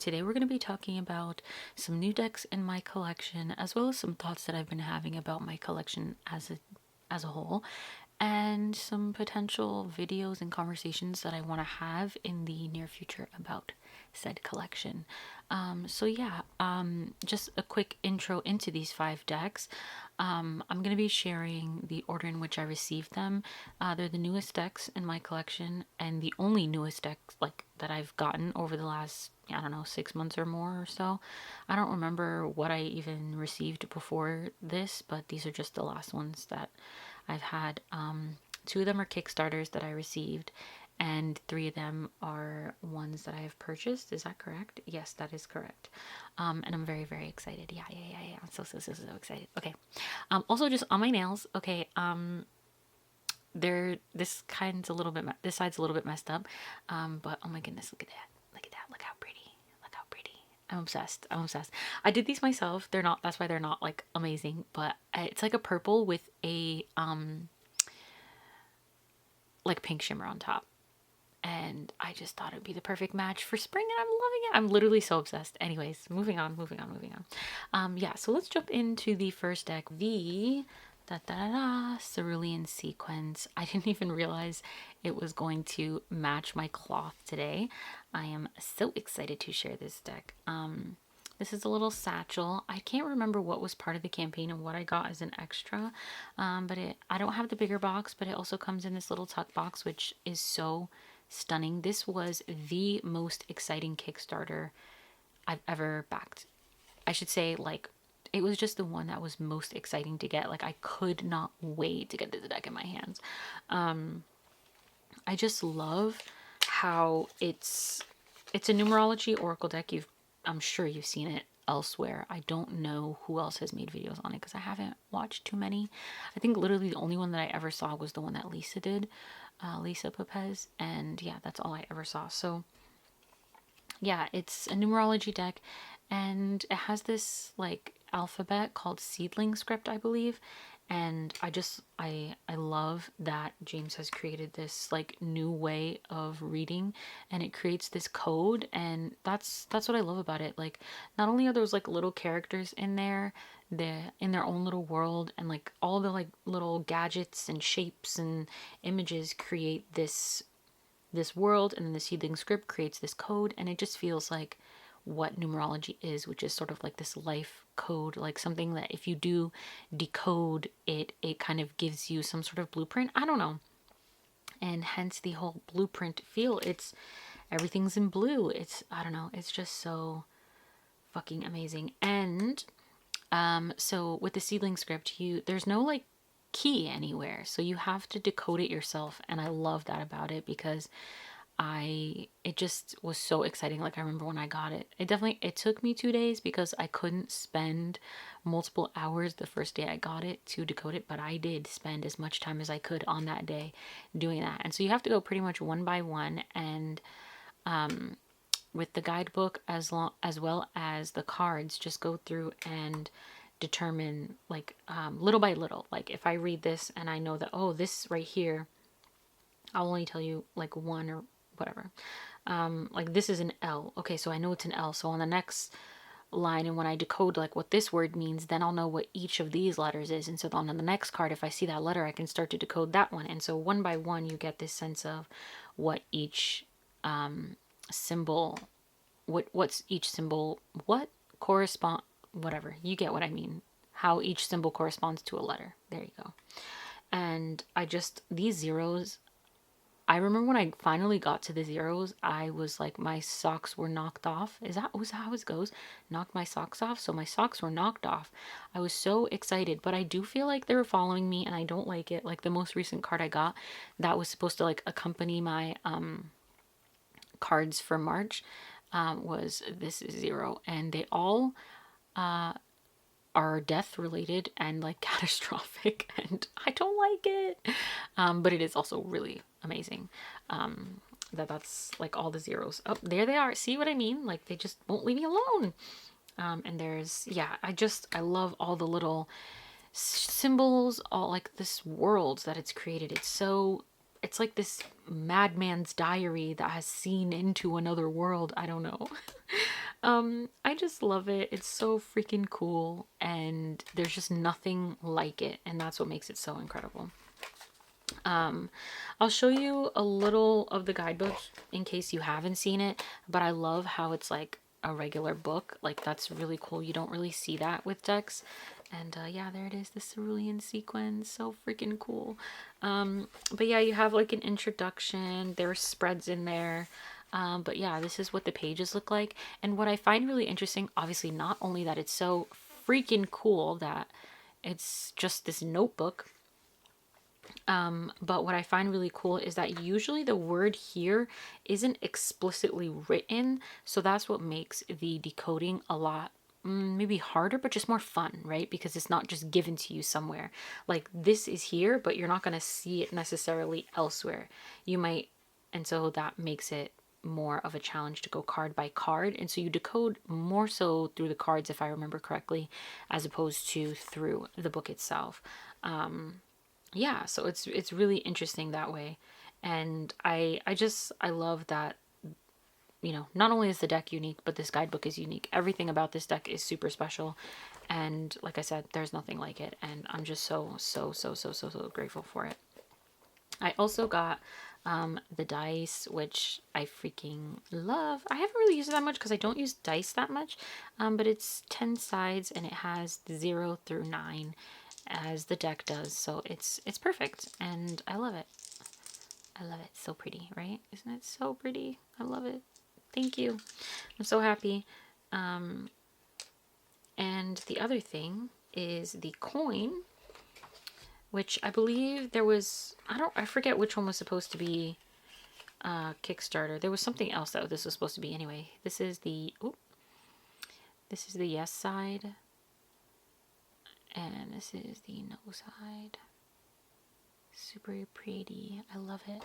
Today we're going to be talking about some new decks in my collection, as well as some thoughts that I've been having about my collection as a whole, and some potential videos and conversations that I want to have in the near future about said collection. Just a quick intro into these 5 decks. I'm going to be sharing the order in which I received them. They're the newest decks in my collection and the only newest decks that I've gotten over the last, I don't know, 6 months or more or so. I don't remember what I even received before this, but these are just the last ones that I've had. 2 of them are Kickstarters that I received, and 3 of them are ones that I have purchased. Is that correct? Yes, that is correct. And I'm very, very excited. Yeah. I'm so excited. Okay. Also just on my nails. Okay. This side's a little bit messed up. But oh my goodness, look at that. Look at that. Look how pretty. Look how pretty. I'm obsessed. I did these myself. That's why they're not like amazing, but it's like a purple with a like pink shimmer on top. And I just thought it'd be the perfect match for spring, and I'm loving it. I'm literally so obsessed. Anyways, moving on. So let's jump into the first deck, the Cerulean Sequence. I didn't even realize it was going to match my cloth today. I am so excited to share this deck. This is a little satchel. I can't remember what was part of the campaign and what I got as an extra. I don't have the bigger box, but it also comes in this little tuck box, which is so stunning. This was the most exciting Kickstarter I've ever backed. I should say, it was just the one that was most exciting to get. I could not wait to get this deck in my hands. I just love how it's a numerology oracle deck. I'm sure you've seen it elsewhere. I don't know who else has made videos on it because I haven't watched too many. I think literally the only one that I ever saw was the one that Lisa did, Lisa Popez, and yeah, that's all I ever saw. So yeah, it's a numerology deck, and it has this alphabet called seedling script, I believe. And I love that James has created this new way of reading, and it creates this code, and that's what I love about it. Not only are those little characters in there, they're in their own little world, and all the little gadgets and shapes and images create this world, and then the seedling script creates this code, and it just feels like what numerology is, which is sort of this life code, something that if you do decode it, it kind of gives you some sort of blueprint. I don't know. And hence the whole blueprint feel. Everything's in blue. I don't know. It's just so fucking amazing. And so with the seedling script, there's no key anywhere, so you have to decode it yourself, and I love that about it because it just was so exciting. I remember when I got it, it took me 2 days because I couldn't spend multiple hours the first day I got it to decode it, but I did spend as much time as I could on that day doing that. And so you have to go pretty much one by one, and with the guidebook as well as the cards, just go through and determine little by little. If I read this and I know that, oh, this right here, I'll only tell you one or whatever. This is an L. Okay, so I know it's an L. So on the next line, and when I decode what this word means, then I'll know what each of these letters is. And so on the next card, if I see that letter, I can start to decode that one. And so one by one, you get this sense of what each symbol, what's each symbol, what correspond, whatever. You get what I mean. How each symbol corresponds to a letter. There you go. And these zeros, I remember when I finally got to the zeros, I was my socks were knocked off. Was that how it goes? Knocked my socks off? So my socks were knocked off. I was so excited, but I do feel like they were following me, and I don't like it. The most recent card I got that was supposed to accompany my cards for March was this zero, and they all are death related and catastrophic, and I don't like it. But it is also really amazing that's all the zeros. Oh, there they are. See what I mean? They just won't leave me alone. And there's, yeah, I love all the little symbols, all this world that it's created. It's so it's like this madman's diary that has seen into another world. I don't know. I just love it. It's so freaking cool, and there's just nothing like it, and that's what makes it so incredible. I'll show you a little of the guidebook in case you haven't seen it, but I love how it's like a regular book. Like, that's really cool. You don't really see that with decks. And yeah, there it is, the cerulean sequence. So freaking cool. But yeah, you have like an introduction. There are spreads in there. But yeah, this is what the pages look like. And what I find really interesting, obviously, not only that it's so freaking cool that it's just this notebook, but what I find really cool is that usually the word here isn't explicitly written. So that's what makes the decoding a lot maybe harder, but just more fun, right? Because it's not just given to you somewhere. Like, this is here, but you're not going to see it necessarily elsewhere. You might, and so that makes it more of a challenge to go card by card. And so you decode more so through the cards, if I remember correctly, as opposed to through the book itself. Yeah, so it's really interesting that way. And I love that, you know, not only is the deck unique, but this guidebook is unique. Everything about this deck is super special, and like I said, there's nothing like it, and I'm just so grateful for it. I also got the dice, which I freaking love. I haven't really used it that much because I don't use dice that much, but it's 10 sides and it has 0 through 9 as the deck does, so it's perfect, and I love it. I love it. So pretty, right? Isn't it so pretty? I love it. Thank you. I'm so happy. And the other thing is the coin, which I believe there was, I forget which one was supposed to be Kickstarter. There was something else that this was supposed to be anyway. This is the yes side, and this is the no side. Super pretty. I love it.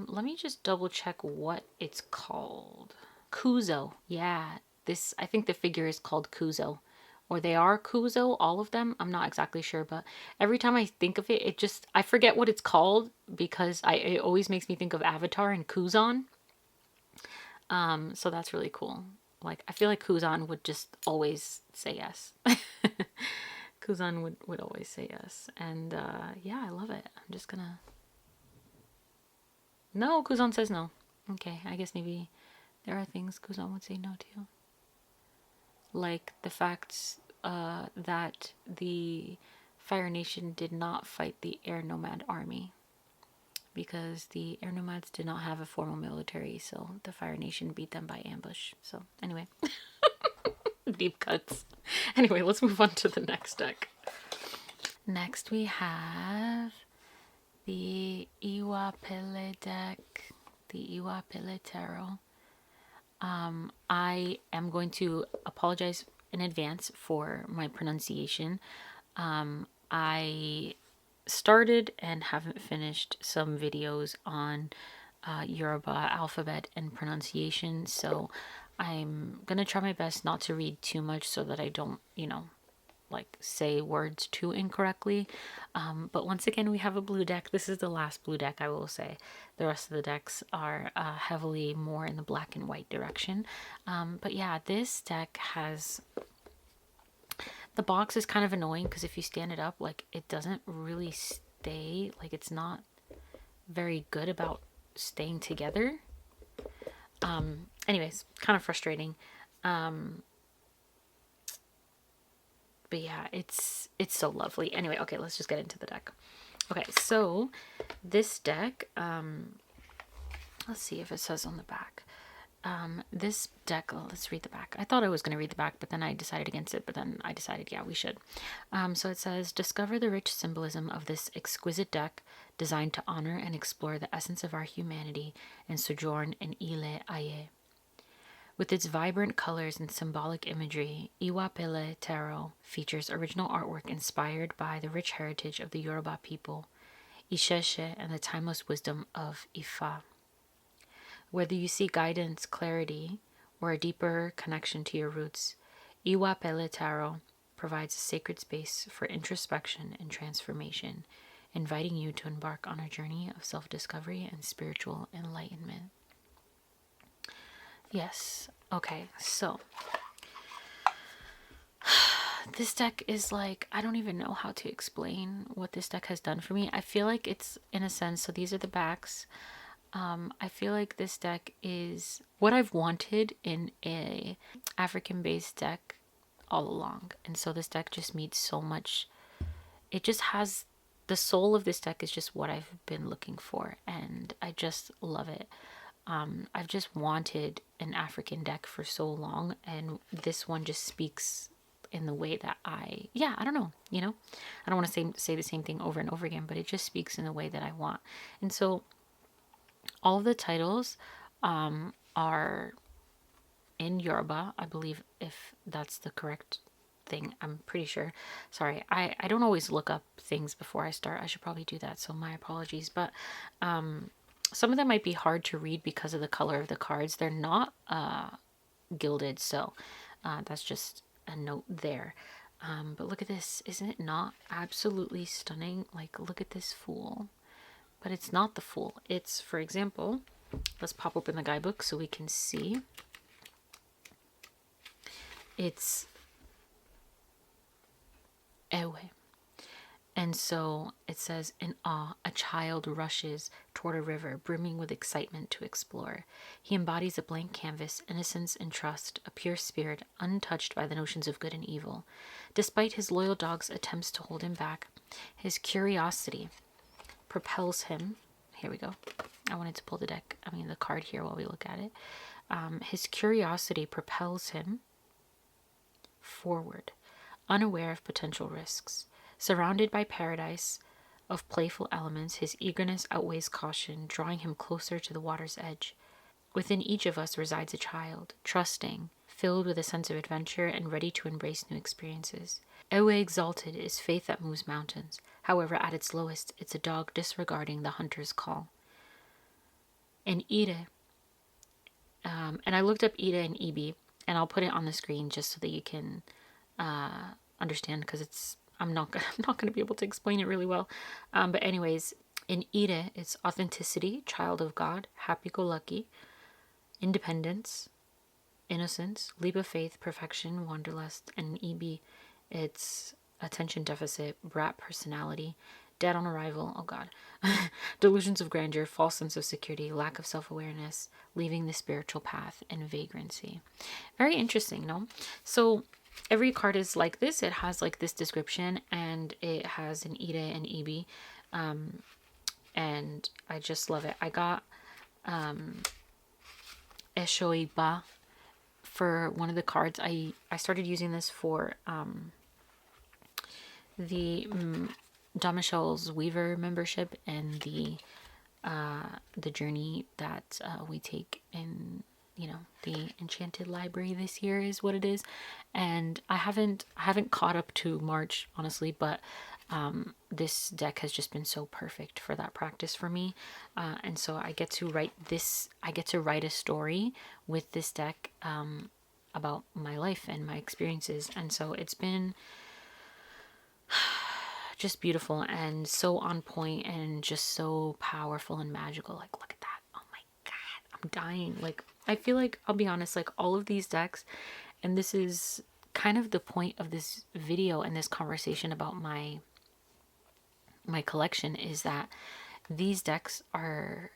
Let me just double check what it's called. Kuzo. Yeah, this, I think the figure is called Kuzo, or they are Kuzo, all of them. I'm not exactly sure, but every time I think of it, I forget what it's called because it always makes me think of Avatar and Kuzan. So that's really cool. Like, I feel like Kuzan would just always say yes. Kuzan would always say yes. And yeah, I love it. I'm just gonna... No, Kuzan says no. Okay, I guess maybe there are things Kuzan would say no to. Like the fact that the Fire Nation did not fight the Air Nomad army. Because the Air Nomads did not have a formal military, so the Fire Nation beat them by ambush. So, anyway. Deep cuts. Anyway, let's move on to the next deck. Next we have the Iwapele deck, the Iwapele Tarot. I am going to apologize in advance for my pronunciation. I started and haven't finished some videos on Yoruba alphabet and pronunciation, so I'm gonna try my best not to read too much so that I don't, you know, like say words too incorrectly. But once again, we have a blue deck. This is the last blue deck, I will say. The rest of the decks are heavily more in the black and white direction. But yeah, this deck has... The box is kind of annoying because if you stand it up, like, it doesn't really stay. Like, it's not very good about staying together. Anyways, kind of frustrating. But yeah, it's so lovely. Anyway, okay, let's just get into the deck. Okay, so this deck, let's see if it says on the back. This deck, let's read the back. I thought I was going to read the back, but then I decided against it, but then I decided, yeah, we should. So it says, discover the rich symbolism of this exquisite deck designed to honor and explore the essence of our humanity and sojourn in Ile Aye. With its vibrant colors and symbolic imagery, Iwapele Tarot features original artwork inspired by the rich heritage of the Yoruba people, Isheshe, and the timeless wisdom of Ifa. Whether you seek guidance, clarity, or a deeper connection to your roots, Iwapele Tarot provides a sacred space for introspection and transformation. inviting you to embark on a journey of self-discovery and spiritual enlightenment. Yes. Okay, so this deck is like, I don't even know how to explain what this deck has done for me. I feel like it's, in a sense, so these are the backs. I feel like this deck is what I've wanted in a African-based deck all along. And so this deck just meets so much. It just has, the soul of this deck is just what I've been looking for, and I just love it. I've just wanted an African deck for so long, and this one just speaks in the way that I don't know, I don't want to say the same thing over and over again, but it just speaks in the way that I want. And so all of the titles are in Yoruba, I believe, if that's the correct thing. I'm pretty sure. Sorry, I don't always look up things before I start. I should probably do that, so my apologies. But some of them might be hard to read because of the color of the cards. They're not gilded, so that's just a note there. But look at this. Isn't it not absolutely stunning? Like, look at this fool. But it's not the fool. It's, for example, let's pop open the guidebook so we can see. It's Ewe. And so it says, in awe, a child rushes toward a river brimming with excitement to explore. He embodies a blank canvas, innocence and trust, a pure spirit, untouched by the notions of good and evil. Despite his loyal dog's attempts to hold him back, his curiosity propels him. Here we go. I wanted to pull the card here while we look at it. His curiosity propels him forward, unaware of potential risks. Surrounded by paradise of playful elements, his eagerness outweighs caution, drawing him closer to the water's edge. Within each of us resides a child, trusting, filled with a sense of adventure, and ready to embrace new experiences. Ewe exalted is faith that moves mountains. However, at its lowest, it's a dog disregarding the hunter's call. And IRE, and I looked up IRE and IBI, and I'll put it on the screen just so that you can understand, because I'm not going to be able to explain it really well. But anyways, in IRE, it's authenticity, child of God, happy-go-lucky, independence, innocence, leap of faith, perfection, wanderlust. And in IBI, it's attention deficit, brat personality, dead on arrival, oh god, delusions of grandeur, false sense of security, lack of self-awareness, leaving the spiritual path, and vagrancy. Very interesting, no? So every card is like this. It has like this description, and it has an IRE and IBI, and I just love it. I got Eshoiba for one of the cards. I started using this for the Jean-Michel's Weaver membership and the journey that we take in, the Enchanted Library this year is what it is. And I haven't caught up to March, honestly, but this deck has just been so perfect for that practice for me. And so I get to write a story with this deck about my life and my experiences. And so it's been just beautiful and so on point and just so powerful and magical. Like, look at that. Oh my god, I'm dying. Like, I feel like, I'll be honest, like all of these decks, and this is kind of the point of this video and this conversation about my collection, is that these decks are,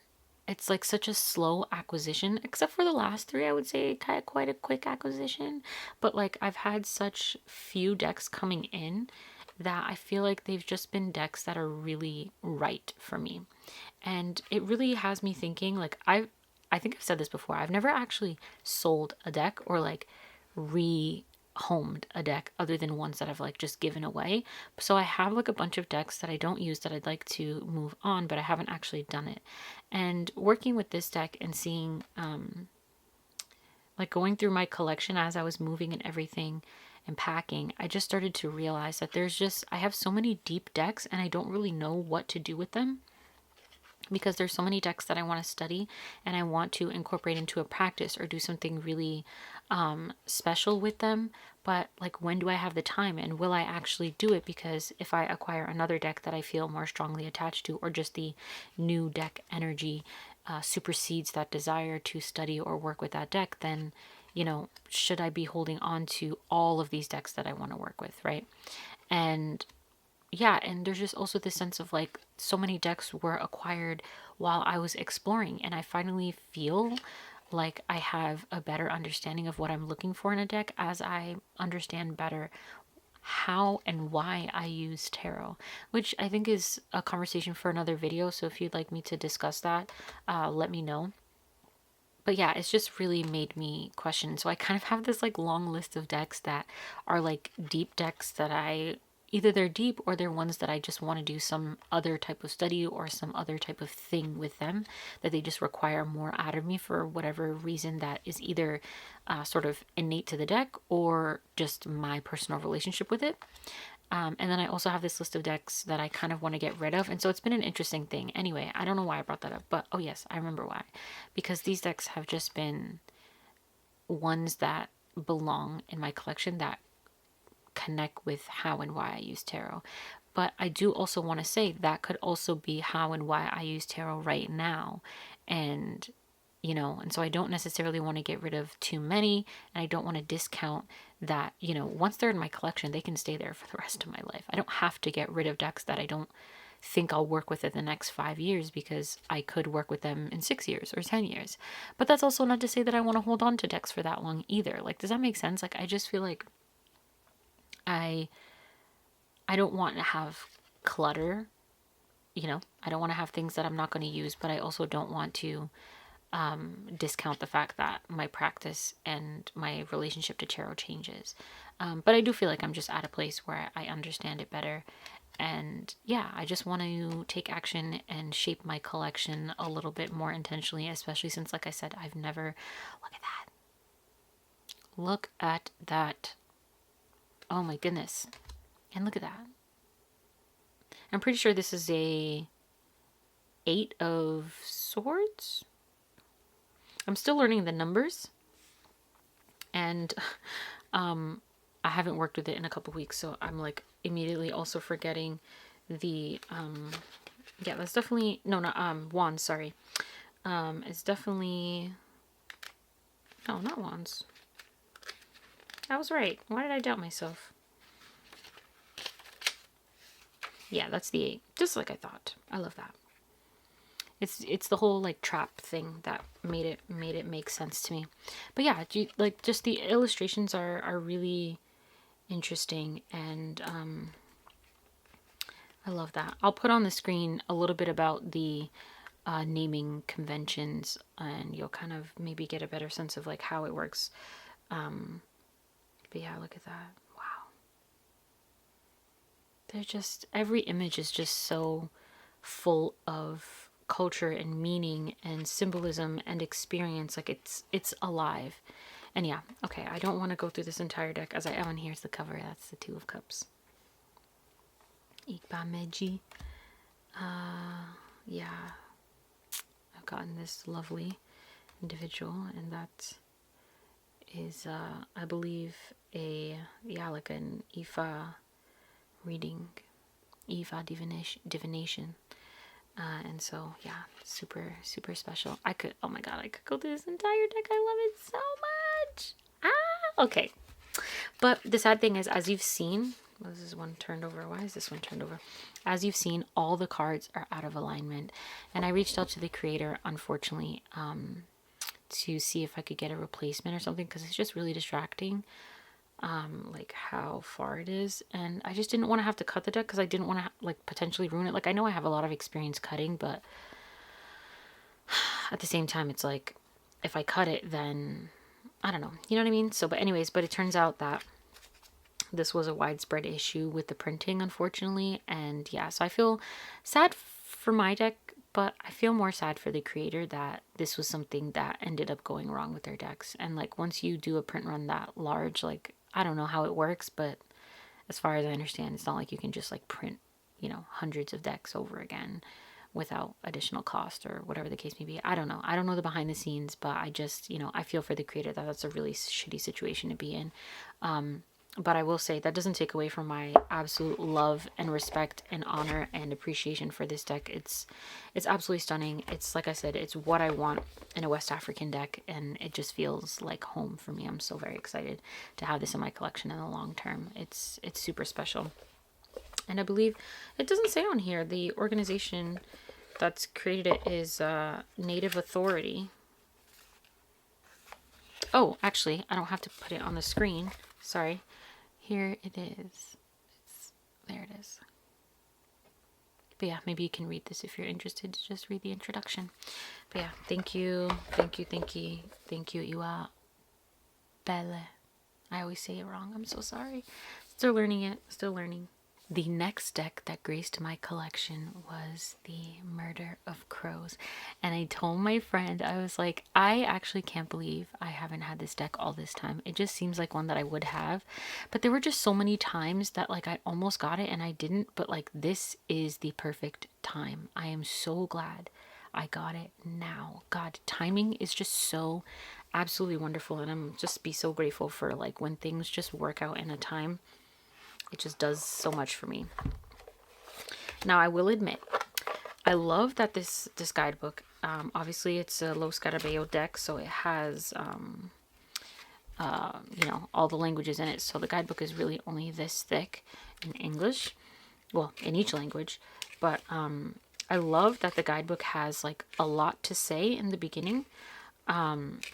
it's like such a slow acquisition, except for the last three. I would say quite a quick acquisition, but like I've had such few decks coming in that I feel like they've just been decks that are really right for me. And it really has me thinking, like, I think I've said this before, I've never actually sold a deck or like rehomed a deck other than ones that I've like just given away. So I have like a bunch of decks that I don't use that I'd like to move on, but I haven't actually done it. And working with this deck and seeing like going through my collection as I was moving and everything and packing, I just started to realize that I have so many deep decks and I don't really know what to do with them, because there's so many decks that I want to study and I want to incorporate into a practice or do something really special with them, but like when do I have the time and will I actually do it? Because if I acquire another deck that I feel more strongly attached to, or just the new deck energy supersedes that desire to study or work with that deck, then should I be holding on to all of these decks that I want to work with, right? And yeah, and there's just also this sense of like so many decks were acquired while I was exploring, and I finally feel like I have a better understanding of what I'm looking for in a deck as I understand better how and why I use tarot, which I think is a conversation for another video. So if you'd like me to discuss that, let me know. But yeah, it's just really made me question. So I kind of have this like long list of decks that are like deep decks that I either they're deep or they're ones that I just want to do some other type of study or some other type of thing with them, that they just require more out of me for whatever reason that is either sort of innate to the deck or just my personal relationship with it. And then I also have this list of decks that I kind of want to get rid of. And so it's been an interesting thing. Anyway, I don't know why I brought that up, but oh yes, I remember why. Because these decks have just been ones that belong in my collection that connect with how and why I use tarot. But I do also want to say that could also be how and why I use tarot right now. And and so I don't necessarily want to get rid of too many, and I don't want to discount that, once they're in my collection, they can stay there for the rest of my life. I don't have to get rid of decks that I don't think I'll work with in the next 5 years, because I could work with them in 6 years or 10 years. But that's also not to say that I want to hold on to decks for that long either. Like, does that make sense? Like, I just feel like I don't want to have clutter, I don't want to have things that I'm not going to use, but I also don't want to discount the fact that my practice and my relationship to tarot changes. But I do feel like I'm just at a place where I understand it better. And yeah, I just want to take action and shape my collection a little bit more intentionally, especially since, like I said, I've never... Look at that. Look at that. Oh my goodness. And look at that. I'm pretty sure this is a 8 of Swords. I'm still learning the numbers, and I haven't worked with it in a couple weeks, so I'm like immediately also forgetting the yeah, that's definitely not wands, sorry. It's definitely, no, not wands. I was right. Why did I doubt myself? Yeah, that's the 8, just like I thought. I love that. It's the whole like trap thing that made it make sense to me. But yeah, like just the illustrations are really interesting, and I love that. I'll put on the screen a little bit about the naming conventions, and you'll kind of maybe get a better sense of like how it works. But yeah, look at that. Wow. They're just, every image is just so full of culture and meaning and symbolism and experience. Like it's alive. And yeah, okay, I don't want to go through this entire deck as I am, and here's the cover. That's the Two of Cups. Ikba Meiji. Yeah, I've gotten this lovely individual, and that is I believe like an Ifa reading, Ifa divination. And so, yeah, super, super special. Oh my god, I could go through this entire deck. I love it so much. Okay. But the sad thing is, as you've seen, this is one turned over. Why is this one turned over? As you've seen, all the cards are out of alignment. And I reached out to the creator, unfortunately, to see if I could get a replacement or something, because it's just really distracting. Like how far it is, and I just didn't want to have to cut the deck, because I didn't want to like potentially ruin it. Like, I know I have a lot of experience cutting, but at the same time, it's like if I cut it, then I don't know, you know what I mean? So, but anyways, but it turns out that this was a widespread issue with the printing, unfortunately. And yeah, so I feel sad for my deck, but I feel more sad for the creator that this was something that ended up going wrong with their decks. And like, once you do a print run that large, like, I don't know how it works, but as far as I understand, it's not like you can just like print, hundreds of decks over again. without additional cost or whatever the case may be. I don't know. I don't know the behind the scenes, but I just, I feel for the creator that that's a really shitty situation to be in. But I will say that doesn't take away from my absolute love and respect and honor and appreciation for this deck. It's absolutely stunning. It's, like I said, it's what I want in a West African deck, and it just feels like home for me. I'm so very excited to have this in my collection in the long term. It's super special. And I believe it doesn't say on here the organization that's created it is Native Authority. Oh, actually, I don't have to put it on the screen. Sorry. Here it is. There it is. But yeah, maybe you can read this if you're interested to just read the introduction. But yeah, thank you. Thank you, you are belle. I always say it wrong. I'm so sorry. Still learning it. Still learning. The next deck that graced my collection was the Murder of Crows. And I told my friend, I was like, I actually can't believe I haven't had this deck all this time. It just seems like one that I would have. But there were just so many times that like I almost got it and I didn't. But like this is the perfect time. I am so glad I got it now. God, timing is just so absolutely wonderful. And I'm just be so grateful for like when things just work out in a time. It just does so much for me. Now, I will admit, I love that this guidebook, obviously it's a Los Scarabeo deck, so it has, all the languages in it. So the guidebook is really only this thick in English, well, in each language. But I love that the guidebook has like a lot to say in the beginning. And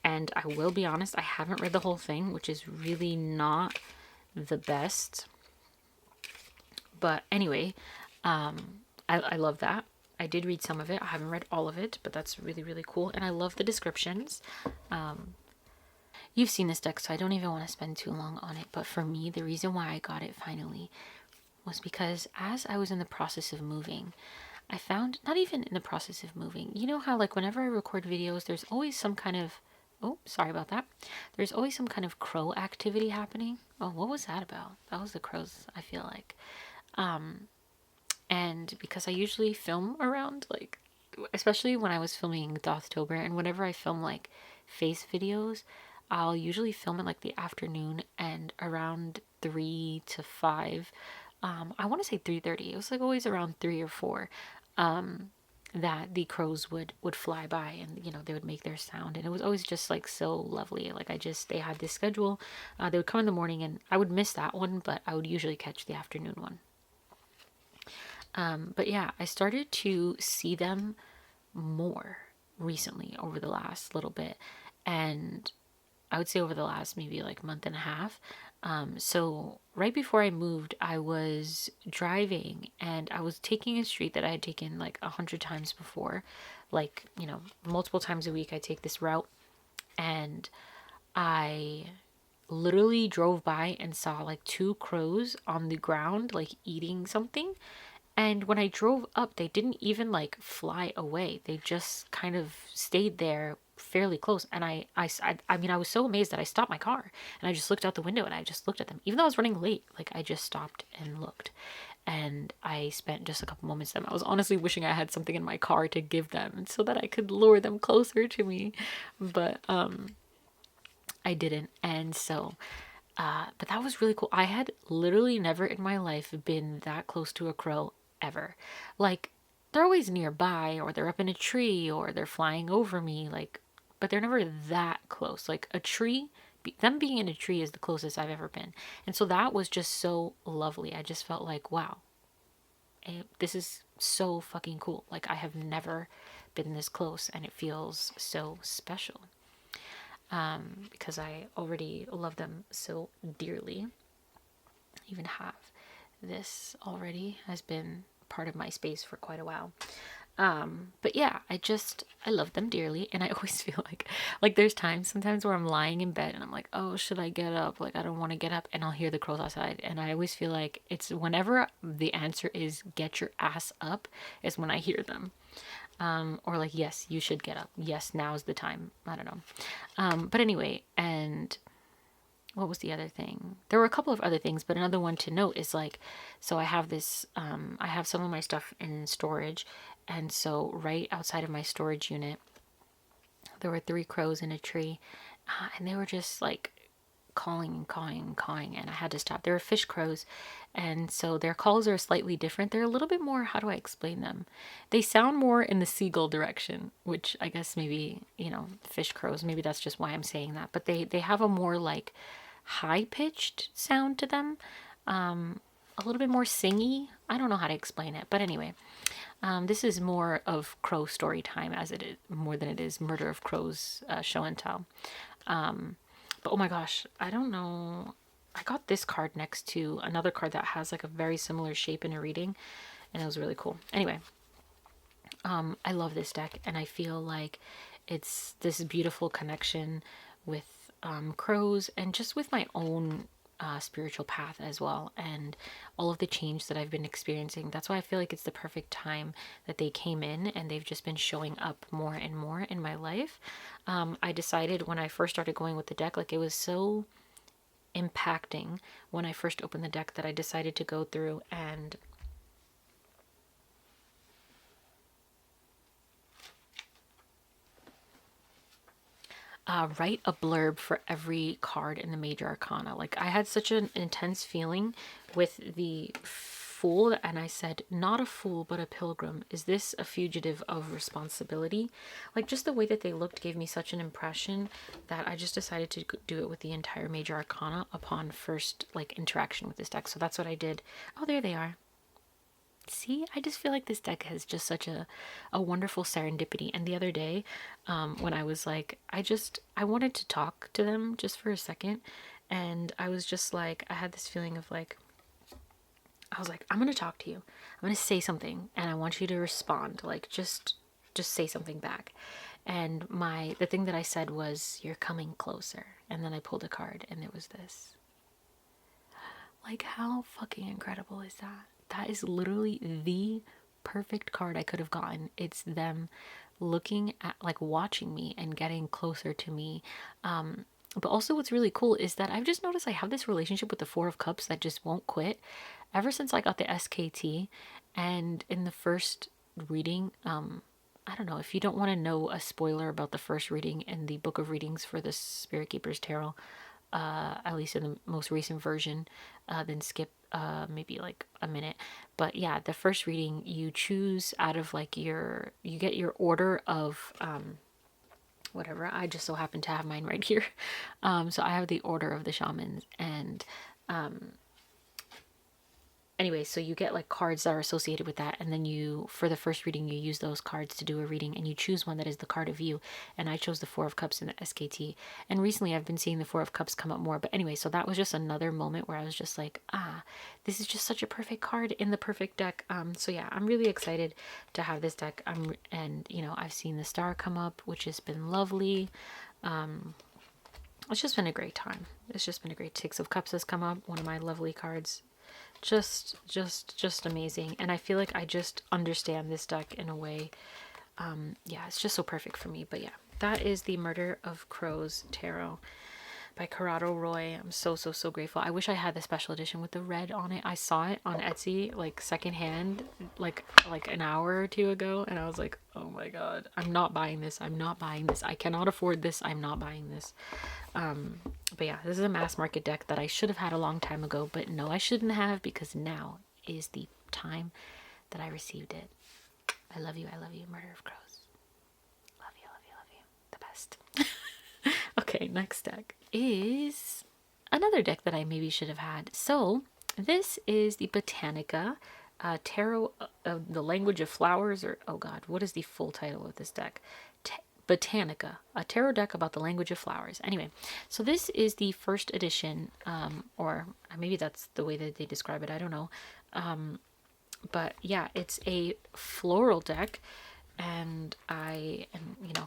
I will be honest, I haven't read the whole thing, which is really not the best. But anyway, I love that. I did read some of it. I haven't read all of it, but that's really, really cool. And I love the descriptions. You've seen this deck, so I don't even want to spend too long on it. But for me, the reason why I got it finally was because as I was in the process of moving, I found, not even in the process of moving, you know how like whenever I record videos, there's always some kind of, oh, sorry about that. There's always some kind of crow activity happening. Oh, what was that about? That was the crows, I feel like. And because I usually film around, like, especially when I was filming Dothtober, and whenever I film, like, face videos, I'll usually film in, like, the afternoon and around 3 to 5. I want to say 3:30. It was, like, always around 3 or 4. That the crows would fly by and they would make their sound, and it was always just like so lovely. Like they had this schedule. They would come in the morning and I would miss that one, but I would usually catch the afternoon one. But yeah, I started to see them more recently over the last little bit, and I would say over the last maybe like month and a half. So right before I moved, I was driving and I was taking a street that I had taken like 100 times before. Like, multiple times a week I take this route, and I literally drove by and saw like 2 crows on the ground, like eating something. And when I drove up, they didn't even like fly away. They just kind of stayed there fairly close. And I mean, I was so amazed that I stopped my car and I just looked out the window and I just looked at them. Even though I was running late, like I just stopped and looked. And I spent just a couple moments with them. I was honestly wishing I had something in my car to give them so that I could lure them closer to me. But I didn't. And so, but that was really cool. I had literally never in my life been that close to a crow ever. Like, they're always nearby, or they're up in a tree, or they're flying over me, like, but they're never that close. Like a tree, them being in a tree is the closest I've ever been. And so that was just so lovely. I just felt like, wow, this is so fucking cool. Like, I have never been this close, and it feels so special. Because I already love them so dearly. I even have this already, has been part of my space for quite a while. But yeah, I love them dearly, and I always feel like there's sometimes where I'm lying in bed and I'm like, oh, should I get up? Like, I don't want to get up, and I'll hear the crows outside, and I always feel like it's whenever the answer is get your ass up is when I hear them. Or like, yes, you should get up. Yes, now's the time. I don't know. But anyway, and what was the other thing? There were a couple of other things, but another one to note is like, so I have this, I have some of my stuff in storage, And so right outside of my storage unit, there were 3 crows in a tree, and they were just like calling and calling and calling, and I had to stop. They were fish crows, and so their calls are slightly different. They're a little bit more, how do I explain them? They sound more in the seagull direction, which I guess maybe, fish crows, maybe that's just why I'm saying that. But they have a more like high-pitched sound to them, a little bit more singy. I don't know how to explain it, but anyway, this is more of crow story time, as it is more than it is murder of crows show and tell. But oh my gosh, I don't know. I got this card next to another card that has like a very similar shape in a reading, and it was really cool. Anyway, I love this deck, and I feel like it's this beautiful connection with crows and just with my own spiritual path as well, and all of the change that I've been experiencing. That's why I feel like it's the perfect time that they came in, and they've just been showing up more and more in my life. I decided when I first started going with the deck, like it was so impacting when I first opened the deck that I decided to go through and write a blurb for every card in the major arcana. Like I had such an intense feeling with the Fool, and I said, not a fool, but a pilgrim. Is this a fugitive of responsibility? Like just the way that they looked gave me such an impression that I just decided to do it with the entire major arcana upon first like interaction with this deck. So that's what I did. Oh, there they are. See, I just feel like this deck has just such a wonderful serendipity. And the other day, when I was like, I wanted to talk to them just for a second. And I was just like, I had this feeling of like, I was like, I'm going to talk to you. I'm going to say something, and I want you to respond. Like, just say something back. And the thing that I said was, you're coming closer. And then I pulled a card, and it was this. Like, how fucking incredible is that? That is literally the perfect card I could have gotten. It's them looking at, like, watching me and getting closer to me. But also what's really cool is that I've just noticed I have this relationship with the Four of Cups that just won't quit ever since I got the SKT. And in the first reading, I don't know, if you don't want to know a spoiler about the first reading in the Book of Readings for the Spirit Keepers Tarot, at least in the most recent version, then skip maybe like a minute. But yeah, the first reading, you choose out of like you get your order of whatever. I just so happen to have mine right here. So I have the Order of the Shamans, and anyway, so you get like cards that are associated with that, and then for the first reading, you use those cards to do a reading, and you choose one that is the card of you. And I chose the Four of Cups in the SKT, and recently I've been seeing the Four of Cups come up more. But anyway, so that was just another moment where I was just like, this is just such a perfect card in the perfect deck. So yeah, I'm really excited to have this deck. And I've seen the Star come up, which has been lovely. It's just been a great time. It's just been a great Six of Cups has come up, one of my lovely cards. Just amazing. And I feel like I just understand this deck in a way. Yeah, it's just so perfect for me. But yeah, that is the Murder of Crows Tarot by Corrado Roy. I'm so grateful. I wish I had the special edition with the red on it. I saw it on Etsy like secondhand like an hour or two ago, and I was like, oh my god, I'm not buying this. I'm not buying this. I cannot afford this. I'm not buying this. But yeah, this is a mass market deck that I should have had a long time ago, but no, I shouldn't have, because now is the time that I received it. I love you, Murder of Crows. Love you, the best. Okay, next deck is another deck that I maybe should have had. So this is the Botanica Tarot of the Language of Flowers, or oh god, what is the full title of this deck? Botanica, a tarot deck about the language of flowers. Anyway, so this is the first edition, or maybe that's the way that they describe it, I don't know. But yeah, it's a floral deck, and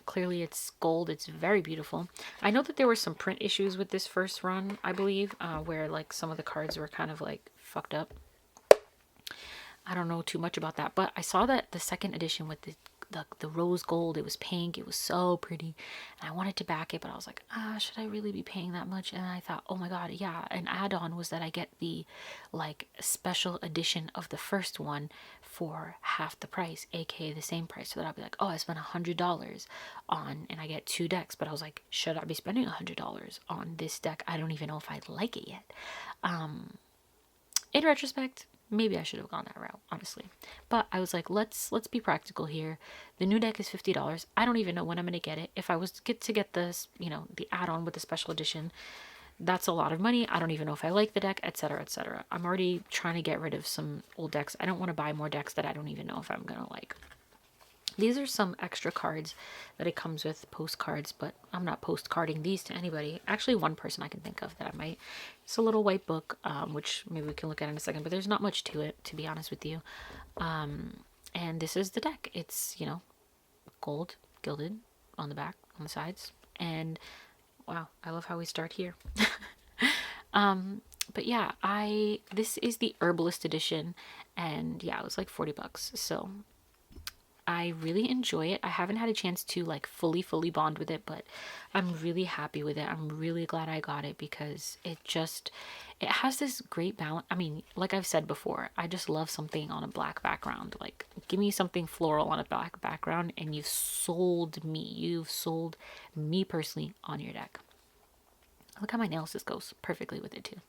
clearly it's gold. It's very beautiful. I know that there were some print issues with this first run, I believe, where like some of the cards were kind of like fucked up. I don't know too much about that, but I saw that the second edition with the rose gold. It was pink. It was so pretty, and I wanted to back it, but I was like, should I really be paying that much? And I thought, oh my god, yeah. An add-on was that I get the like special edition of the first one for half the price, aka the same price. So that I'll be like, oh, I spent $100 on, and I get 2 decks. But I was like, should I be spending $100 on this deck? I don't even know if I like it yet. In retrospect, maybe I should have gone that route, honestly. But I was like, let's be practical here. The new deck is $50. I don't even know when I'm gonna get it. If I was to get this, the add-on with the special edition, that's a lot of money. I don't even know if I like the deck, etc., etc. I'm already trying to get rid of some old decks. I don't want to buy more decks that I don't even know if I'm gonna like. These are some extra cards that it comes with, postcards, but I'm not postcarding these to anybody. Actually, one person I can think of that I might. It's a little white book, which maybe we can look at in a second, but there's not much to it, to be honest with you. And this is the deck. It's, gold, gilded on the back, on the sides. And wow, I love how we start here. But yeah, this is the Herbalist edition, and yeah, it was like $40. So I really enjoy it. I haven't had a chance to like fully bond with it, but I'm really happy with it. I'm really glad I got it because it has this great balance. I mean, like I've said before, I just love something on a black background. Like, give me something floral on a black background and you've sold me. You've sold me personally on your deck. Look how my analysis goes perfectly with it too.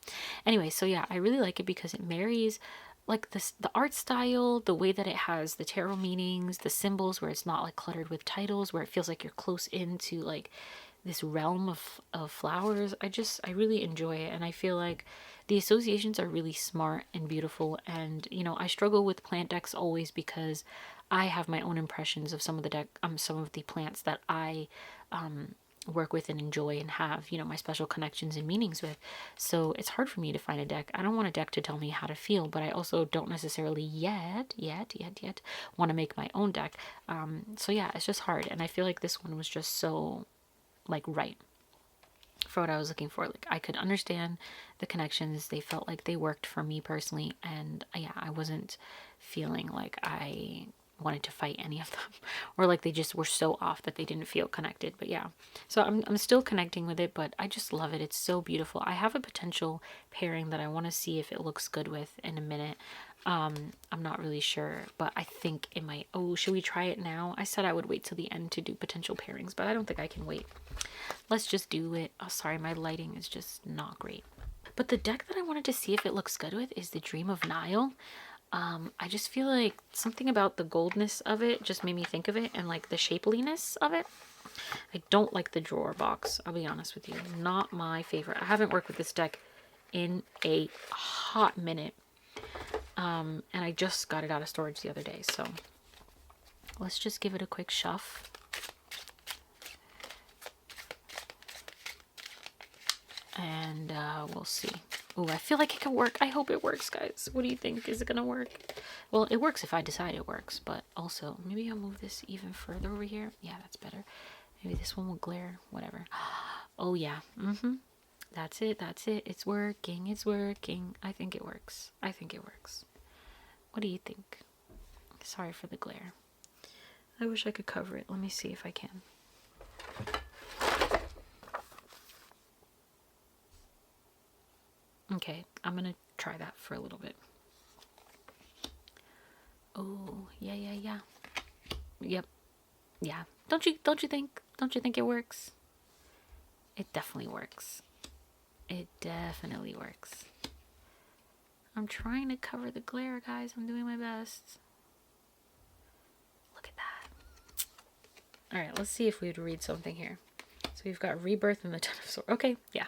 Anyway, so yeah, I really like it because it marries like the art style, the way that it has the tarot meanings, the symbols, where it's not like cluttered with titles, where it feels like you're close into like this realm of flowers. I really enjoy it, and I feel like the associations are really smart and beautiful. And I struggle with plant decks always because I have my own impressions of some of the plants that I work with and enjoy and have my special connections and meanings with. So it's hard for me to find a deck. I don't want a deck to tell me how to feel, but I also don't necessarily yet want to make my own deck. So yeah, it's just hard, and I feel like this one was just so like right for what I was looking for. Like, I could understand the connections. They felt like they worked for me personally, and yeah, I wasn't feeling like I wanted to fight any of them or like they just were so off that they didn't feel connected. But yeah, so I'm still connecting with it, but I just love it. It's so beautiful. I have a potential pairing that I want to see if it looks good with in a minute. I'm not really sure, but I think it might. Oh, should we try it now? I said I would wait till the end to do potential pairings, but I don't think I can wait. Let's just do it. Oh, sorry, my lighting is just not great. But the deck that I wanted to see if it looks good with is the Dream of Nile. I just feel like something about the goldness of it just made me think of it, and like the shapeliness of it. I don't like the drawer box, I'll be honest with you. Not my favorite. I haven't worked with this deck in a hot minute. And I just got it out of storage the other day, so let's just give it a quick shuff. And we'll see. Oh, I feel like it can work. I hope it works, guys. What do you think? Is it gonna work? Well, it works if I decide it works, but also maybe I'll move this even further over here. Yeah, that's better. Maybe this one will glare. Whatever. Oh yeah. That's it. It's working. I think it works. What do you think? Sorry for the glare. I wish I could cover it. Let me see if I can. Okay, I'm gonna try that for a little bit. Oh, yeah. Yep. Yeah. Don't you think it works? It definitely works. I'm trying to cover the glare, guys. I'm doing my best. Look at that. Alright, let's see if we would read something here. So we've got Rebirth and the Ten of Swords. Okay, yeah.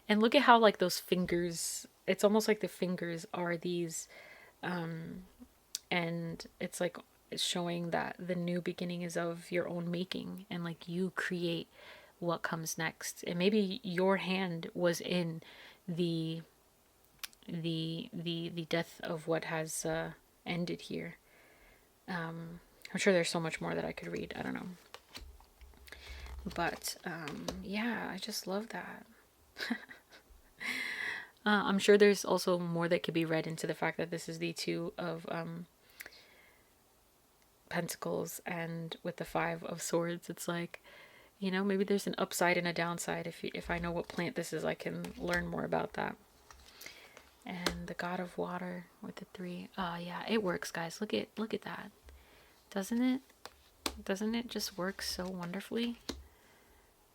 And look at how like those fingers, it's almost like the fingers are these, and it's like it's showing that the new beginning is of your own making, and like you create what comes next. And maybe your hand was in the death of what has ended here. I'm sure there's so much more that I could read. I don't know. But yeah, I just love that. I'm sure there's also more that could be read into the fact that this is the two of Pentacles and with the Five of Swords, it's like, you know, maybe there's an upside and a downside. If I know what plant this is, I can learn more about that. And the God of Water with the 3. Yeah, it works, guys. Look at that. Doesn't it? Doesn't it just work so wonderfully?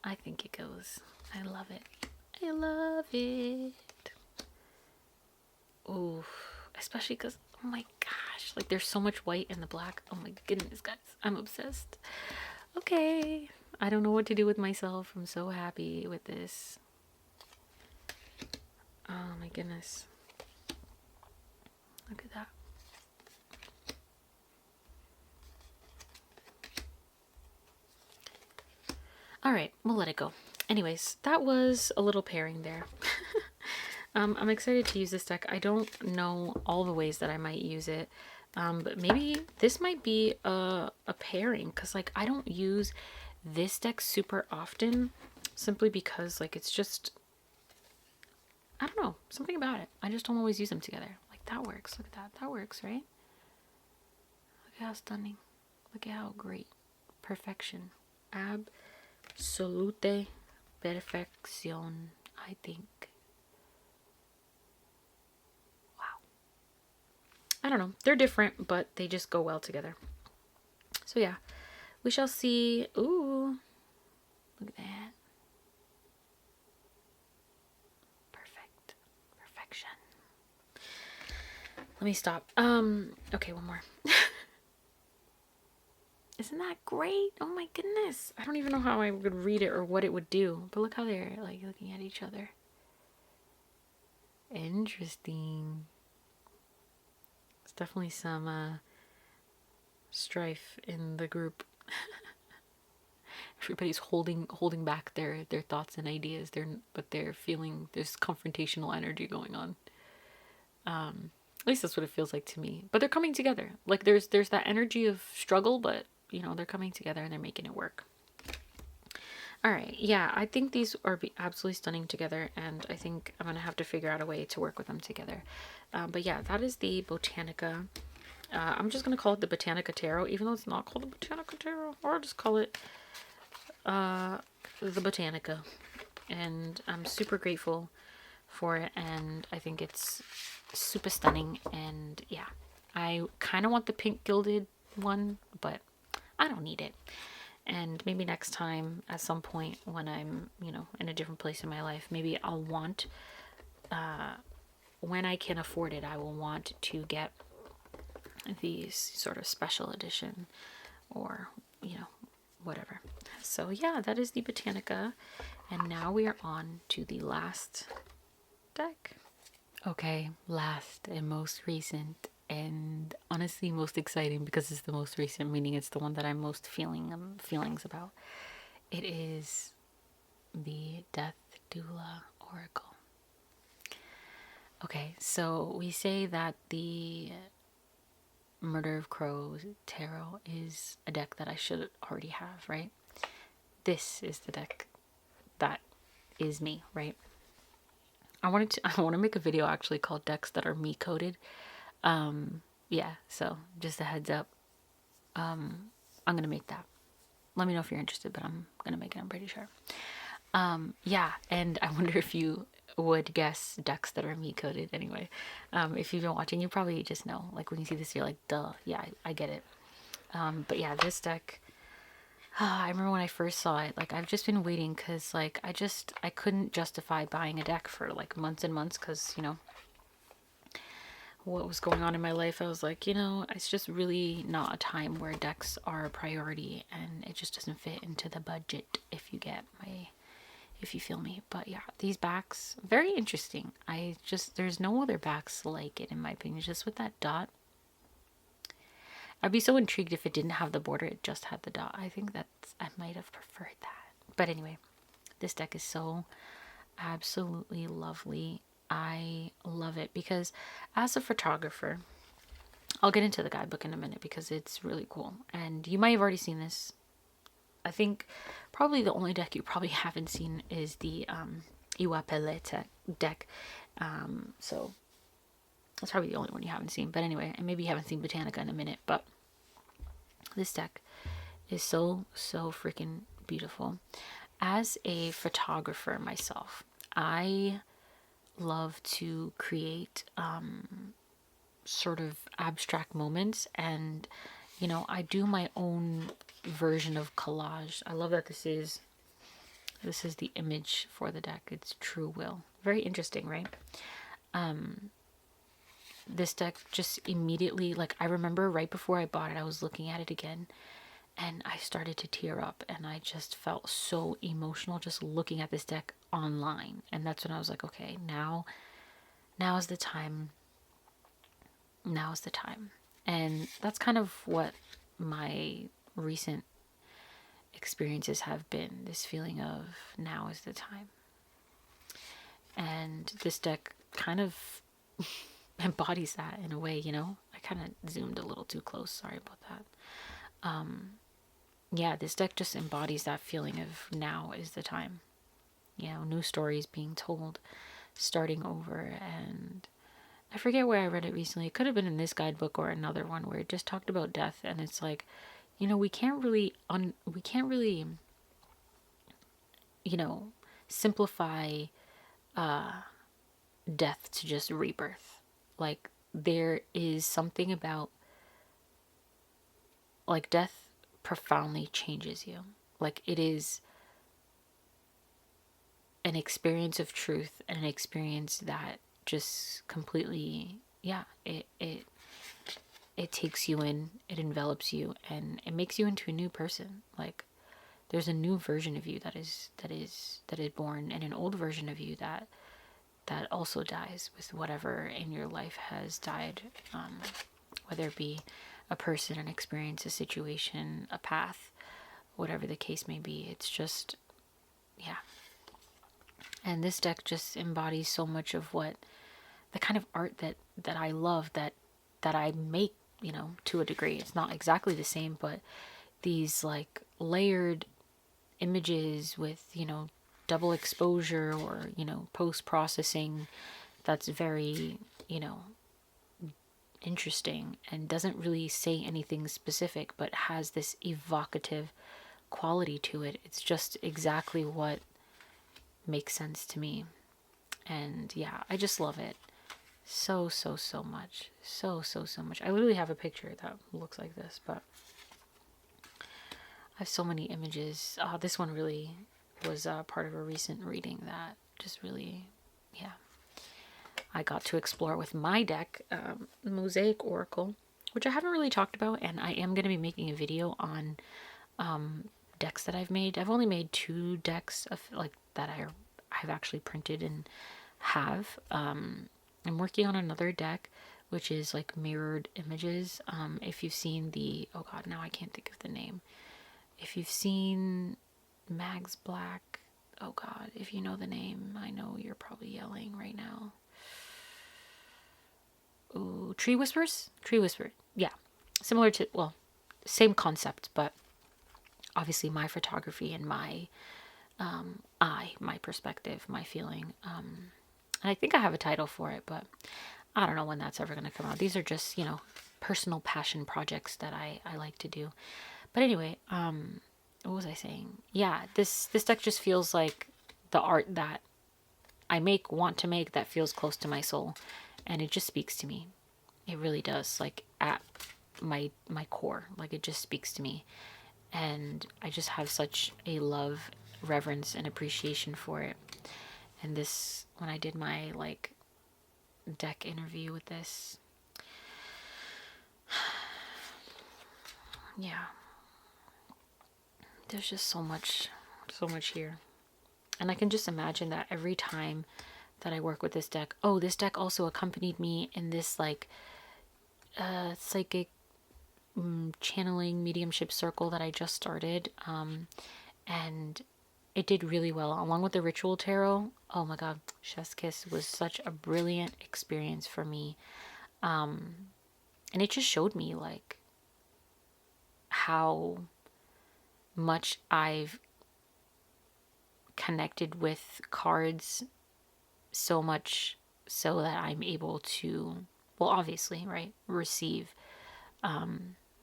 I think it goes. I love it. I love it. Ooh, especially because, oh my gosh, like there's so much white in the black. Oh my goodness, guys, I'm obsessed. Okay, I don't know what to do with myself. I'm so happy with this. Oh my goodness. Look at that. All right, we'll let it go. Anyways, that was a little pairing there. I'm excited to use this deck. I don't know all the ways that I might use it, but maybe this might be a pairing, because like I don't use this deck super often, simply because like it's just, I don't know, something about it. I just don't always use them together. Like that works. Look at that. That works, right? Look at how stunning. Look at how great. Perfection. Absolute perfection, I think. I don't know. They're different, but they just go well together. So yeah, we shall see. Ooh, look at that. Perfect. Perfection. Let me stop. Okay, one more. Isn't that great? Oh my goodness. I don't even know how I would read it or what it would do, but look how they're like looking at each other. Interesting. Definitely some strife in the group. Everybody's holding back their thoughts and ideas. But they're feeling there's confrontational energy going on. At least that's what it feels like to me. But they're coming together. Like there's that energy of struggle, but you know they're coming together and they're making it work. All right, yeah, I think these are absolutely stunning together, and I think I'm gonna have to figure out a way to work with them together. But yeah, that is the Botanica. I'm just gonna call it the Botanica Tarot, even though it's not called the Botanica Tarot, or I'll just call it the Botanica. And I'm super grateful for it, and I think it's super stunning. And yeah, I kind of want the pink gilded one, but I don't need it. And maybe next time at some point when I'm, you know, in a different place in my life, maybe I'll want, when I can afford it, I will want to get these sort of special edition or, you know, whatever. So yeah, that is the Botanica. And now we are on to the last deck. Okay, last and most recent, and honestly most exciting because it's the most recent, meaning it's the one that I'm most feelings about. It is the Death Doula Oracle. Okay, so we say that the Murder of Crows Tarot is a deck that I should already have, right? This is the deck that is me, right? I want to make a video actually called decks that are me coded. Yeah, so just a heads up. I'm gonna make that. Let me know if you're interested, but I'm gonna make it, I'm pretty sure. Yeah, and I wonder if you would guess decks that are me coded anyway. If you've been watching, you probably just know. Like when you see this, you're like, duh, yeah, I get it. But yeah, this deck, I remember when I first saw it, like I've just been waiting because like I couldn't justify buying a deck for like months and months because, you know, what was going on in my life. I was like, you know, it's just really not a time where decks are a priority, and it just doesn't fit into the budget, if you feel me. But yeah, these backs, very interesting. There's no other backs like it in my opinion, just with that dot. I'd be so intrigued if it didn't have the border, it just had the dot. I think I might have preferred that. But anyway, this deck is so absolutely lovely. I love it because as a photographer, I'll get into the guidebook in a minute because it's really cool. And you might have already seen this. I think probably the only deck you probably haven't seen is the Iwapele deck. So that's probably the only one you haven't seen. But anyway, and maybe you haven't seen Botanica in a minute. But This deck is so, so freaking beautiful. As a photographer myself, I love to create sort of abstract moments, and I do my own version of collage. I love that this is the image for the deck. It's True Will. Very interesting, right? This deck just immediately, like, I remember right before I bought it, I was looking at it again and I started to tear up, and I just felt so emotional just looking at this deck online. And that's when I was like, okay, now is the time. Now is the time. And that's kind of what my recent experiences have been, this feeling of now is the time. And this deck kind of embodies that in a way, I kind of zoomed a little too close. Sorry about that. Yeah, this deck just embodies that feeling of now is the time. New stories being told, starting over. And I forget where I read it recently. It could have been in this guidebook or another one where it just talked about death. And it's like, we can't really, simplify death to just rebirth. Like, there is something about, like, death profoundly changes you. Like, it is an experience of truth and an experience that just completely, it takes you in, it envelops you, and it makes you into a new person. Like, there's a new version of you that is born, and an old version of you that also dies with whatever in your life has died, whether it be a person, an experience, a situation, a path, whatever the case may be. It's just, yeah. And this deck just embodies so much of what the kind of art that I love, that I make, to a degree. It's not exactly the same, but these like layered images with, double exposure or, post-processing that's very, interesting and doesn't really say anything specific, but has this evocative quality to it. It's just exactly what makes sense to me. And yeah, I just love it so much. So much. I literally have a picture that looks like this, but I have so many images. This one really was part of a recent reading that just really, yeah, I got to explore with my deck, Mosaic Oracle, which I haven't really talked about, and I am going to be making a video on decks that I've made. I've only made 2 decks of like that I've actually printed and have. I'm working on another deck, which is like mirrored images. If you've seen oh god, now I can't think of the name. If you've seen Mags Black, oh god, if you know the name, I know you're probably yelling right now. Ooh, Tree Whispers? Tree Whisper. Yeah. Similar to, well, same concept, but obviously my photography and my my perspective, my feeling. And I think I have a title for it, but I don't know when that's ever going to come out. These are just, personal passion projects that I like to do. But anyway, what was I saying? Yeah, this deck just feels like the art that I want to make, that feels close to my soul, and it just speaks to me. It really does, like at my core, like it just speaks to me, and I just have such a love, reverence, and appreciation for it. And this, when I did my like deck interview with this, yeah, there's just so much here. And I can just imagine that every time that I work with this deck, this deck also accompanied me in this like psychic channeling mediumship circle that I just started, and it did really well along with the ritual tarot. Oh my god, Chef's Kiss was such a brilliant experience for me, and it just showed me like how much I've connected with cards, so much so that I'm able to, well, obviously, right, receive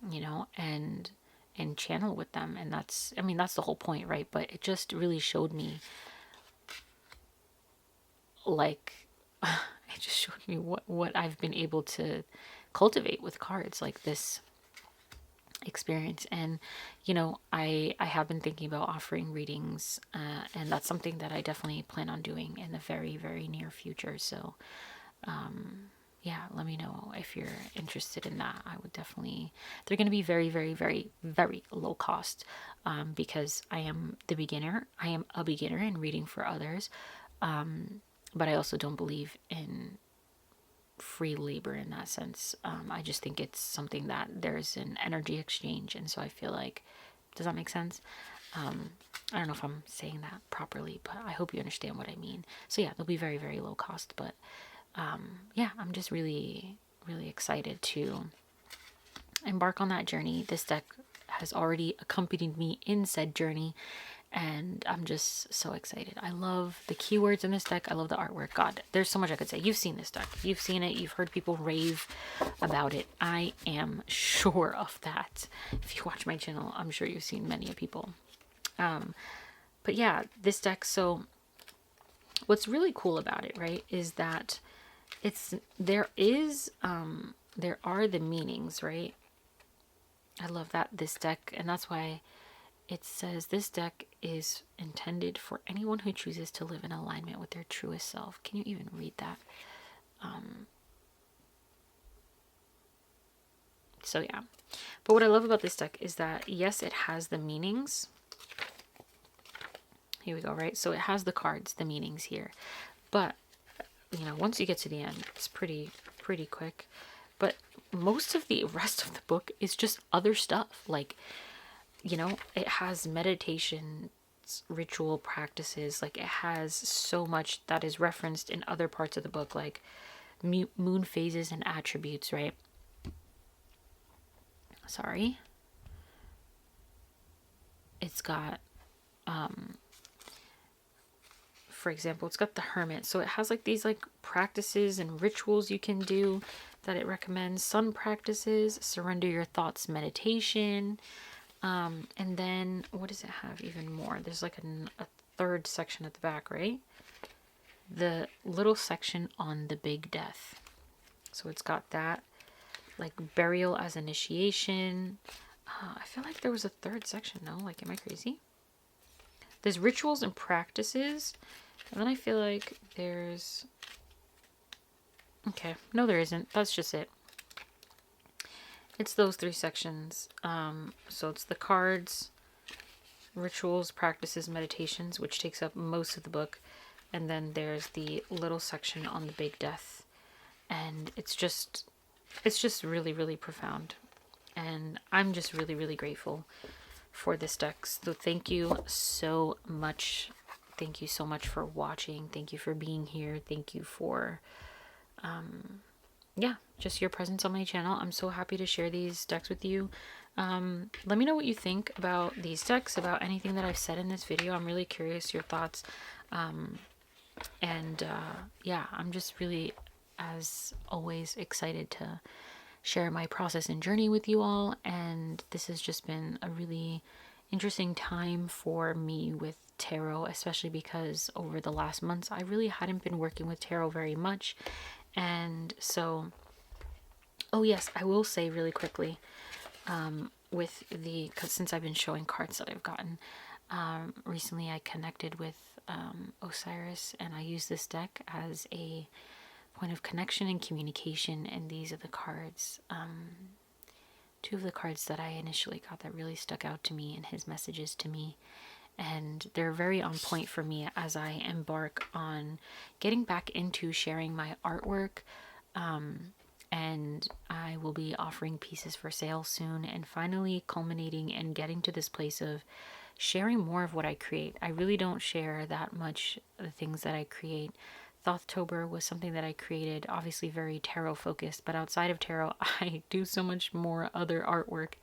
you know, and channel with them. And that's, I mean, that's the whole point, right? But it just really showed me, like, it just showed me what I've been able to cultivate with cards, like this experience. And you know, I have been thinking about offering readings, and that's something that I definitely plan on doing in the very near future. So yeah, let me know if you're interested in that. I would definitely, they're going to be very low cost, because I am the beginner. I am a beginner in reading for others, but I also don't believe in free labor in that sense. I just think it's something that there's an energy exchange, and so I feel like, does that make sense? I don't know if I'm saying that properly, but I hope you understand what I mean. So yeah, they'll be very low cost, but yeah, I'm just really excited to embark on that journey. This deck has already accompanied me in said journey, and I'm just so excited. I love the keywords in this deck. I love the artwork. God, there's so much I could say. You've seen this deck. You've seen it. You've heard people rave about it. I am sure of that. If you watch my channel, I'm sure you've seen many people. But yeah, this deck, so what's really cool about it, right, is that there are the meanings, right? I love that this deck, and that's why it says this deck is intended for anyone who chooses to live in alignment with their truest self. Can you even read that? So yeah. But what I love about this deck is that, yes, it has the meanings. Here we go, right? So it has the cards, the meanings here. But, you know, once you get to the end, it's pretty quick. But most of the rest of the book is just other stuff. Like, you know, it has meditation, ritual practices. Like, it has so much that is referenced in other parts of the book, like moon phases and attributes, right? Sorry. It's got, for example, it's got the hermit. So it has like these like practices and rituals you can do that it recommends. Sun practices, surrender your thoughts meditation. And then what does it have even more? There's like a third section at the back, right? The little section on the big death. So it's got that, like burial as initiation. I feel like there was a third section. No, like, am I crazy? There's rituals and practices. And then I feel like there's... Okay, no there isn't. That's just it. It's those three sections. So it's the cards, rituals, practices, meditations, which takes up most of the book. And then there's the little section on the big death. And it's just really profound. And I'm just really grateful for this deck. So thank you so much. Thank you so much for watching. Thank you for being here. Thank you for yeah, just your presence on my channel. I'm so happy to share these decks with you. Let me know what you think about these decks, about anything that I've said in this video. I'm really curious your thoughts. Yeah, I'm just really, as always, excited to share my process and journey with you all. And this has just been a really interesting time for me with tarot, especially because over the last months I really hadn't been working with tarot very much. And so, oh yes, I will say really quickly, with the, cause since I've been showing cards that I've gotten, recently I connected with Osiris, and I use this deck as a point of connection and communication. And these are the cards, two of the cards that I initially got that really stuck out to me, and his messages to me. And they're very on point for me as I embark on getting back into sharing my artwork. And I will be offering pieces for sale soon, and finally culminating and getting to this place of sharing more of what I create. I really don't share that much the things that I create. Thoughttober was something that I created, obviously very tarot focused, but outside of tarot, I do so much more other artwork,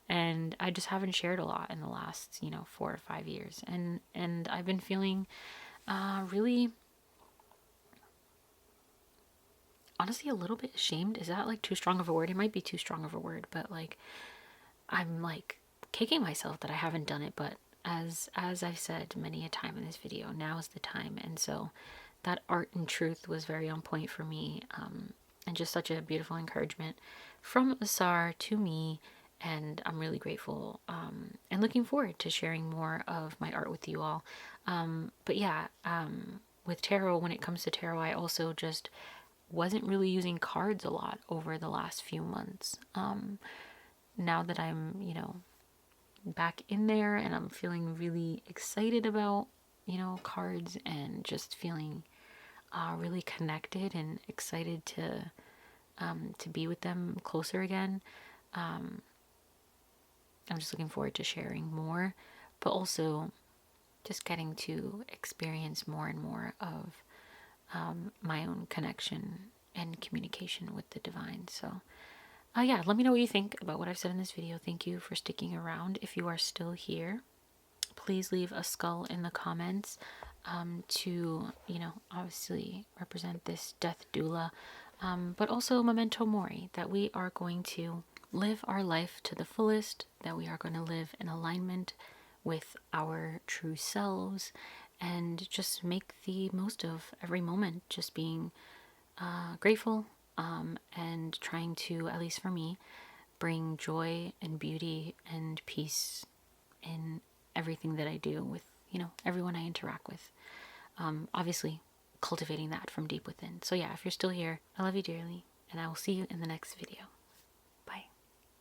and I just haven't shared a lot in the last, 4 or 5 years. And I've been feeling really, honestly, a little bit ashamed. Is that like too strong of a word? It might be too strong of a word, but like, I'm like kicking myself that I haven't done it, but as I've said many a time in this video, now is the time. And so that art and truth was very on point for me, and just such a beautiful encouragement from Asar to me. And I'm really grateful, and looking forward to sharing more of my art with you all. But yeah, with tarot, when it comes to tarot, I also just wasn't really using cards a lot over the last few months. Now that I'm, back in there and I'm feeling really excited about, cards, and just feeling really connected and excited to be with them closer again. I'm just looking forward to sharing more, but also just getting to experience more and more of my own connection and communication with the divine. So, yeah, let me know what you think about what I've said in this video. Thank you for sticking around. If you are still here, please leave a skull in the comments, to, obviously represent this death doula, but also memento mori, that we are going to live our life to the fullest, that we are going to live in alignment with our true selves, and just make the most of every moment, just being grateful, and trying to, at least for me, bring joy and beauty and peace in everything that I do with, everyone I interact with. Obviously, cultivating that from deep within. So, yeah, if you're still here, I love you dearly, and I will see you in the next video.